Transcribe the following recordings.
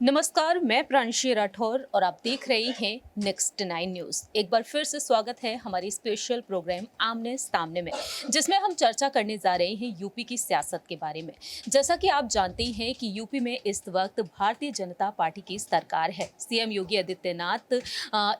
नमस्कार, मैं प्रांशी राठौर और आप देख रहे हैं नेक्स्ट 9 न्यूज़। एक बार फिर से स्वागत है हमारी स्पेशल प्रोग्राम आमने सामने में, जिसमें हम चर्चा करने जा रहे हैं यूपी की सियासत के बारे में। जैसा कि आप जानते हैं कि यूपी में इस वक्त भारतीय जनता पार्टी की सरकार है। सीएम योगी आदित्यनाथ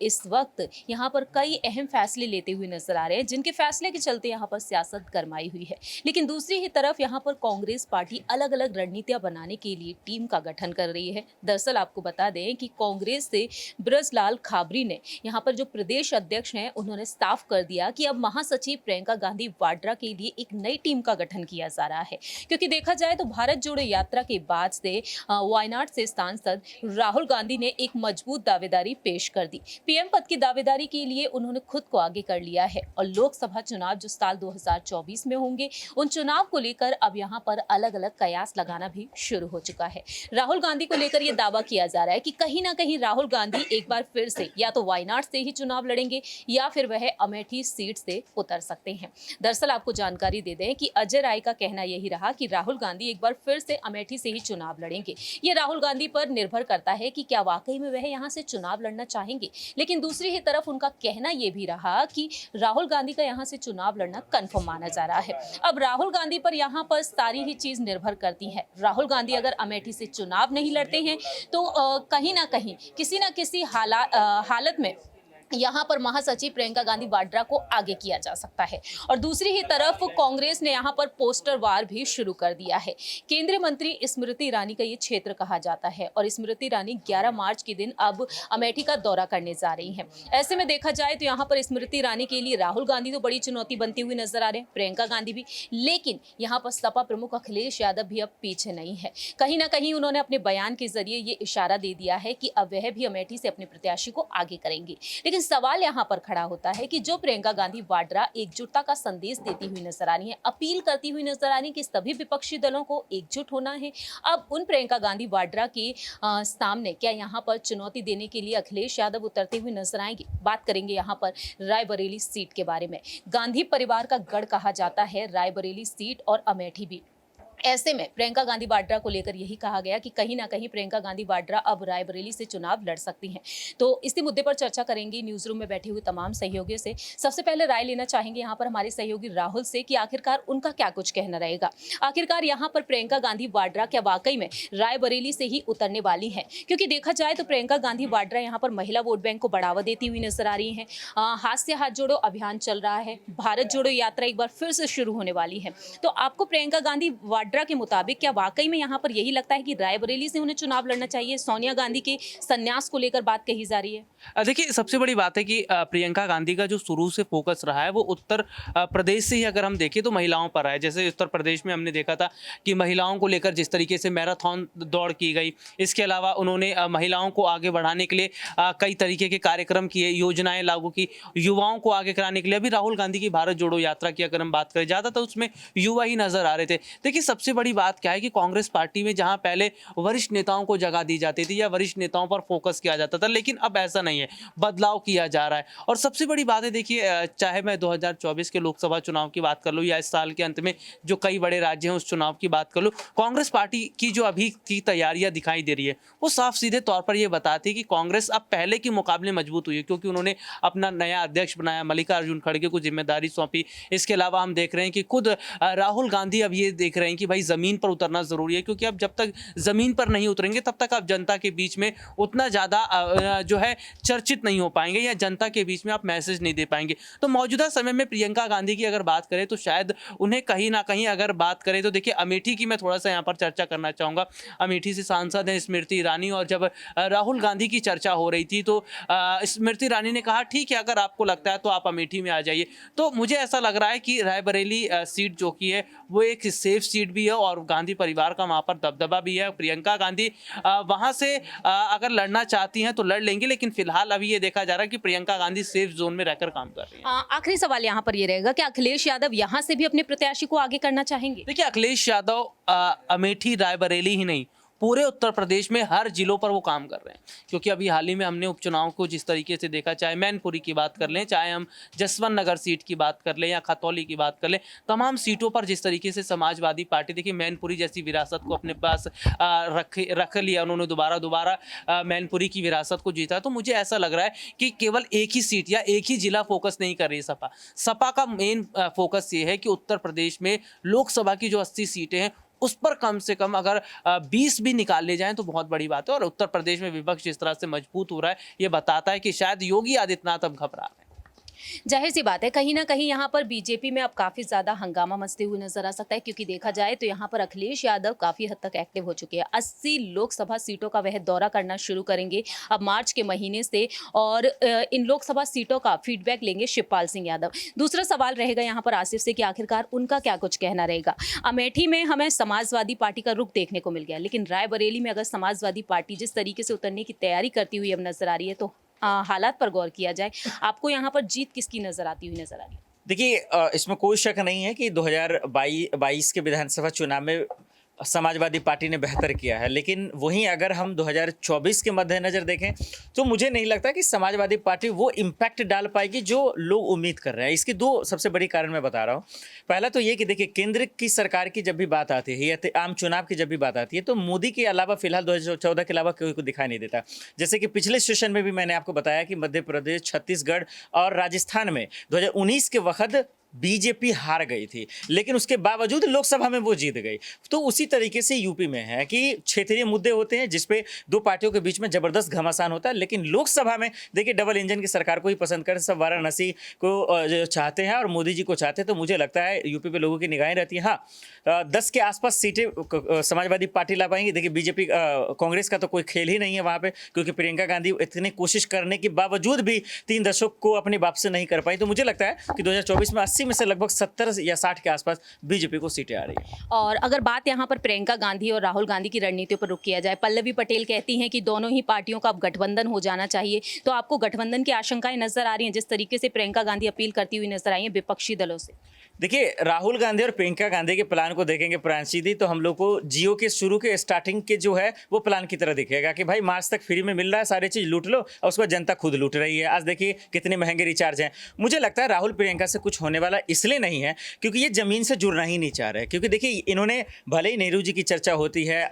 इस वक्त यहाँ पर कई अहम फैसले लेते हुए नजर आ रहे हैं, जिनके फैसले के चलते यहाँ पर सियासत गरमाई हुई है। लेकिन दूसरी ही तरफ यहाँ पर कांग्रेस पार्टी अलग अलग रणनीतियां बनाने के लिए टीम का गठन कर रही है। दरअसल आपको बता दें कि कांग्रेस से ब्रजलाल खाबरी ने यहाँ पर जो प्रदेश अध्यक्ष हैं, उन्होंने साफ कर दिया कि अब महासचिव प्रियंका गांधी वाड्रा के लिए एक नई टीम का गठन किया जा रहा है। क्योंकि देखा जाए तो भारत जोड़ो यात्रा के बाद से वायनाड से सांसद राहुल गांधी ने एक मजबूत दावेदारी पेश कर दी। पीएम पद की दावेदारी के लिए उन्होंने खुद को आगे कर लिया है और लोकसभा चुनाव जो साल 2024 में होंगे, उन चुनाव को लेकर अब यहाँ पर अलग अलग कयास लगाना भी शुरू हो चुका है। राहुल गांधी को लेकर यह दावा किया जा रहा है कि कहीं ना कहीं राहुल गांधी एक बार फिर से या तो वायनाड से ही चुनाव लड़ेंगे या फिर वह अमेठी सीट से उतर सकते हैं। दरअसल आपको जानकारी दे दें कि अजय राय का कहना यही रहा कि राहुल गांधी एक बार फिर से अमेठी से ही चुनाव लड़ेंगे। ये राहुल गांधी पर निर्भर करता है कि क्या वाकई में वह यहाँ से चुनाव लड़ना चाहेंगे। लेकिन दूसरी ही तरफ उनका कहना यह भी रहा कि राहुल गांधी का यहाँ से चुनाव लड़ना कन्फर्म माना जा रहा है। अब राहुल गांधी पर यहाँ पर सारी ही चीज निर्भर करती है। राहुल गांधी अगर अमेठी से चुनाव नहीं लड़ते हैं तो कहीं ना कहीं किसी ना किसी हालत में यहाँ पर महासचिव प्रियंका गांधी वाड्रा को आगे किया जा सकता है। और दूसरी ही तरफ कांग्रेस ने यहाँ पर पोस्टर वार भी शुरू कर दिया है। केंद्रीय मंत्री स्मृति ईरानी का ये क्षेत्र कहा जाता है और स्मृति ईरानी 11 मार्च के दिन अब अमेठी का दौरा करने जा रही हैं। ऐसे में देखा जाए तो यहाँ पर स्मृति ईरानी के लिए राहुल गांधी तो बड़ी चुनौती बनती हुई नजर आ रहे हैं, प्रियंका गांधी भी। लेकिन यहाँ पर सपा प्रमुख अखिलेश यादव भी अब पीछे नहीं है। कहीं ना कहीं उन्होंने अपने बयान के जरिए ये इशारा दे दिया है कि अब वह भी अमेठी से अपने प्रत्याशी को आगे करेंगे। लेकिन सवाल यहां पर खड़ा होता है कि जो प्रियंका गांधी वाड्रा एकजुटता का संदेश देती हुई नजर आ रही है, अपील करती हुई नजर आ रही है कि सभी विपक्षी दलों को एकजुट होना है, अब उन प्रियंका गांधी वाड्रा के सामने क्या यहां पर चुनौती देने के लिए अखिलेश यादव उतरते हुए नजर आएंगे। बात करेंगे यहां पर रायबरेली सीट के बारे में। गांधी परिवार का गढ़ कहा जाता है रायबरेली सीट और अमेठी भी। ऐसे में प्रियंका गांधी वाड्रा को लेकर यही कहा गया कि कहीं ना कहीं प्रियंका गांधी वाड्रा अब रायबरेली से चुनाव लड़ सकती हैं। तो इसी मुद्दे पर चर्चा करेंगे न्यूज रूम में बैठे हुए तमाम सहयोगियों से। सबसे पहले राय लेना चाहेंगे यहाँ पर हमारे सहयोगी राहुल से कि आखिरकार उनका क्या कुछ कहना रहेगा। आखिरकार यहाँ पर प्रियंका गांधी वाड्रा क्या वाकई में रायबरेली से ही उतरने वाली है? क्योंकि देखा जाए तो प्रियंका गांधी वाड्रा यहाँ पर महिला वोट बैंक को बढ़ावा देती हुई नजर आ रही है। हाथ से हाथ जोड़ो अभियान चल रहा है, भारत जोड़ो यात्रा एक बार फिर से शुरू होने वाली है। तो आपको प्रियंका गांधी वाड्रा के मुताबिक क्या वाकई में यहाँ पर यही लगता है कि रायबरेली से उन्हें चुनाव लड़ना चाहिए? सोनिया गांधी के संन्यास को लेकर बात कही जा रही है। देखिए, सबसे बड़ी बात है कि प्रियंका गांधी का जो शुरू से फोकस रहा है वो उत्तर प्रदेश से ही अगर हम देखें तो महिलाओं पर है। जैसे उत्तर प्रदेश में हमने देखा था कि महिलाओं को लेकर जिस तरीके से मैराथन दौड़ की गई, इसके अलावा उन्होंने महिलाओं को आगे बढ़ाने के लिए कई तरीके के कार्यक्रम किए, योजनाएं लागू की, युवाओं को आगे कराने के लिए। अभी राहुल गांधी की भारत जोड़ो यात्रा की अगर हम बात करें, ज़्यादातर उसमें युवा ही नजर आ रहे थे। देखिए, सबसे बड़ी बात क्या है कि कांग्रेस पार्टी में जहां पहले वरिष्ठ नेताओं को जगह दी जाती थी या वरिष्ठ नेताओं पर फोकस किया जाता था, लेकिन अब ऐसा नहीं है, बदलाव किया जा रहा है। और सबसे बड़ी बात है, देखिए, चाहे मैं 2024 के लोकसभा चुनाव की बात कर लूं या इस साल के अंत में जो कई बड़े राज्य हैं उस चुनाव की बात कर लूं, कांग्रेस पार्टी की जो अभी की तैयारियां दिखाई दे रही है वो साफ सीधे तौर पर यह बताती है कि कांग्रेस अब पहले के मुकाबले मजबूत हुई है, क्योंकि उन्होंने अपना नया अध्यक्ष बनाया, मल्लिकार्जुन खड़गे को जिम्मेदारी सौंपी। इसके अलावा हम देख रहे हैं कि खुद राहुल गांधी अब ये देख रहे हैं कि भाई जमीन पर उतरना जरूरी है, क्योंकि अब जब तक जमीन पर नहीं उतरेंगे तब तक आप जनता के बीच में उतना ज्यादा जो है चर्चित नहीं हो पाएंगे या जनता के बीच में आप मैसेज नहीं दे पाएंगे। तो मौजूदा समय में प्रियंका गांधी की अगर बात करें तो शायद उन्हें कहीं ना कहीं अगर बात करें तो देखिए, अमेठी की मैं थोड़ा सा यहाँ पर चर्चा करना चाहूंगा। अमेठी से सांसद हैं स्मृति ईरानी, और जब राहुल गांधी की चर्चा हो रही थी तो स्मृति ईरानी ने कहा ठीक है, अगर आपको लगता है तो आप अमेठी में आ जाइए। तो मुझे ऐसा लग रहा है कि रायबरेली सीट जो की है वो एक सेफ सीट भी है और गांधी परिवार का वहां पर दबदबा भी है। प्रियंका गांधी वहां से अगर लड़ना चाहती हैं तो लड़ लेंगी, लेकिन फिलहाल अभी ये देखा जा रहा है कि प्रियंका गांधी सेफ जोन में रहकर काम कर रही हैं। आखिरी सवाल यहाँ पर ये रहेगा कि अखिलेश यादव यहाँ से भी अपने प्रत्याशी को आगे करना चाहेंगे? देखिए, अखिलेश यादव अमेठी रायबरेली ही नहीं, पूरे उत्तर प्रदेश में हर जिलों पर वो काम कर रहे हैं। क्योंकि अभी हाल ही में हमने उपचुनाव को जिस तरीके से देखा, चाहे मैनपुरी की बात कर लें, चाहे हम जसवंत नगर सीट की बात कर लें या खतौली की बात कर लें, तमाम सीटों पर जिस तरीके से समाजवादी पार्टी, देखिए मैनपुरी जैसी विरासत को अपने पास रख लिया उन्होंने, दोबारा मैनपुरी की विरासत को जीता। तो मुझे ऐसा लग रहा है कि केवल एक ही सीट या एक ही जिला फोकस नहीं कर रही है सपा का मेन फोकस ये है कि उत्तर प्रदेश में लोकसभा की जो 80 सीटें हैं उस पर कम से कम अगर 20 भी निकाल ले जाएं तो बहुत बड़ी बात है। और उत्तर प्रदेश में विपक्ष जिस तरह से मजबूत हो रहा है, ये बताता है कि शायद योगी आदित्यनाथ अब घबरा रहे हैं। जाहिर सी बात है, कहीं ना कहीं यहाँ पर बीजेपी में अब काफ़ी ज़्यादा हंगामा मचते हुए नजर आ सकता है, क्योंकि देखा जाए तो यहाँ पर अखिलेश यादव काफ़ी हद तक एक्टिव हो चुके हैं। 80 लोकसभा सीटों का वह दौरा करना शुरू करेंगे अब मार्च के महीने से, और इन लोकसभा सीटों का फीडबैक लेंगे शिवपाल सिंह यादव। दूसरा सवाल रहेगा यहाँ पर आसिफ से कि आखिरकार उनका क्या कुछ कहना रहेगा। अमेठी में हमें समाजवादी पार्टी का रुख देखने को मिल गया, लेकिन रायबरेली में अगर समाजवादी पार्टी जिस तरीके से उतरने की तैयारी करती हुई अब नजर आ रही है, तो हालात पर गौर किया जाए, आपको यहाँ पर जीत किसकी नजर आती हुई नजर आ रही है? देखिए, इसमें कोई शक नहीं है कि 2022 के विधानसभा चुनाव में समाजवादी पार्टी ने बेहतर किया है, लेकिन वहीं अगर हम 2024 के मद्देनजर देखें तो मुझे नहीं लगता कि समाजवादी पार्टी वो इम्पैक्ट डाल पाएगी जो लोग उम्मीद कर रहे हैं। इसके दो सबसे बड़ी कारण मैं बता रहा हूँ। पहला तो ये कि देखिए, केंद्र की सरकार की जब भी बात आती है या आम चुनाव की जब भी बात आती है तो मोदी के अलावा फिलहाल 2014 के अलावा कोई को दिखाई नहीं देता। जैसे कि पिछले सेशन में भी मैंने आपको बताया कि मध्य प्रदेश, छत्तीसगढ़ और राजस्थान में 2019 के वक्त बीजेपी हार गई थी, लेकिन उसके बावजूद लोकसभा में वो जीत गई। तो उसी तरीके से यूपी में है कि क्षेत्रीय मुद्दे होते हैं जिसपे दो पार्टियों के बीच में जबरदस्त घमासान होता है, लेकिन लोकसभा में देखिए डबल इंजन की सरकार को ही पसंद कर सब वाराणसी को जो चाहते हैं और मोदी जी को चाहते हैं। तो मुझे लगता है यूपी पे लोगों की निगाहें रहती हैं। हाँ, 10 के आसपास सीटें समाजवादी पार्टी ला पाएंगी। देखिए, बीजेपी कांग्रेस का तो कोई खेल ही नहीं है वहाँ पे, क्योंकि प्रियंका गांधी इतनी कोशिश करने के बावजूद भी 3 दशक को अपनी वापसी नहीं कर पाई। तो मुझे लगता है कि 2024 में 80 में से लगभग 70 या 60 के आसपास बीजेपी को सीटें आ रही है। और अगर बात यहाँ पर प्रियंका गांधी और राहुल गांधी की रणनीतियों पर रुक किया जाए, पल्लवी पटेल कहती हैं कि दोनों ही पार्टियों का अब गठबंधन हो जाना चाहिए, तो आपको गठबंधन की आशंकाएं नजर आ रही हैं जिस तरीके से प्रियंका गांधी अपील करती हुई नजर आई है विपक्षी दलों से? देखिए, राहुल गांधी और प्रियंका गांधी के प्लान को देखेंगे प्रांशी दी, तो हम लोग को जियो के शुरू के स्टार्टिंग के जो है वो प्लान की तरह दिखेगा कि भाई मार्च तक फ्री में मिल रहा है, सारी चीज़ लूट लो, और उसके बाद जनता खुद लूट रही है। आज देखिए कितने महंगे रिचार्ज हैं। मुझे लगता है राहुल प्रियंका से कुछ होने वाला इसलिए नहीं है क्योंकि ये ज़मीन से जुड़ना ही नहीं चाह रहे। क्योंकि देखिए, इन्होंने भले ही नेहरू जी की चर्चा होती है,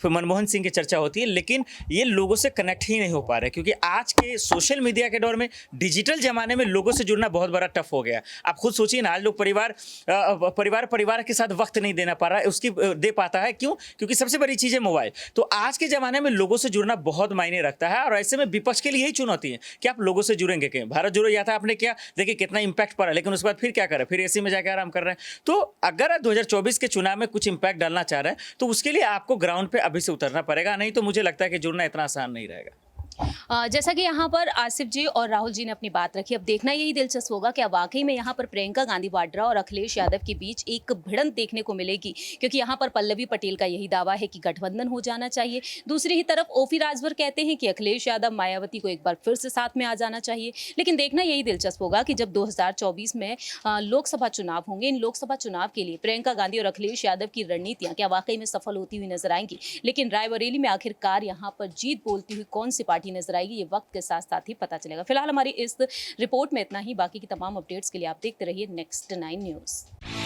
फिर मनमोहन सिंह की चर्चा होती है, लेकिन ये लोगों से कनेक्ट ही नहीं हो पा रहे। क्योंकि आज के सोशल मीडिया के दौर में, डिजिटल ज़माने में लोगों से जुड़ना बहुत बड़ा टफ हो गया। आप खुद सोचिए ना, आज लोग परिवार के साथ वक्त नहीं देना पा रहा है, उसकी दे पाता है। क्यों? क्योंकि सबसे बड़ी चीज़ है मोबाइल। तो आज के ज़माने में लोगों से जुड़ना बहुत मायने रखता है, और ऐसे में विपक्ष के लिए यही चुनौती है कि आप लोगों से जुड़ेंगे क्या। भारत जोड़ो यात्रा आपने किया, देखिए कितना इंपैक्ट पड़ा, लेकिन उसके बाद फिर क्या करें, फिर एसी में जाकर आराम कर रहे हैं। तो अगर 2024 के चुनाव में कुछ इंपैक्ट डालना चाह रहे हैं तो उसके लिए आपको ग्राउंड पे अभी से उतरना पड़ेगा, नहीं तो मुझे लगता है कि जुड़ना इतना आसान नहीं रहेगा। जैसा कि यहाँ पर आसिफ जी और राहुल जी ने अपनी बात रखी, अब देखना यही दिलचस्प होगा कि वाकई में यहाँ पर प्रियंका गांधी वाड्रा और अखिलेश यादव के बीच एक भिड़ंत देखने को मिलेगी, क्योंकि यहाँ पर पल्लवी पटेल का यही दावा है कि गठबंधन हो जाना चाहिए। दूसरी ही तरफ ओफी राजभर कहते हैं कि अखिलेश यादव, मायावती को एक बार फिर से साथ में आ जाना चाहिए। लेकिन देखना यही दिलचस्प होगा कि जब 2024 में लोकसभा चुनाव होंगे, इन लोकसभा चुनाव के लिए प्रियंका गांधी और अखिलेश यादव की रणनीतियाँ क्या वाकई में सफल होती हुई नजर आएंगी। लेकिन रायबरेली में आखिरकार यहाँ पर जीत बोलती हुई कौन सी पार्टी नजर आएगी, ये वक्त के साथ साथ ही पता चलेगा। फिलहाल हमारी इस रिपोर्ट में इतना ही। बाकी की तमाम अपडेट्स के लिए आप देखते रहिए नेक्स्ट 9 न्यूज़।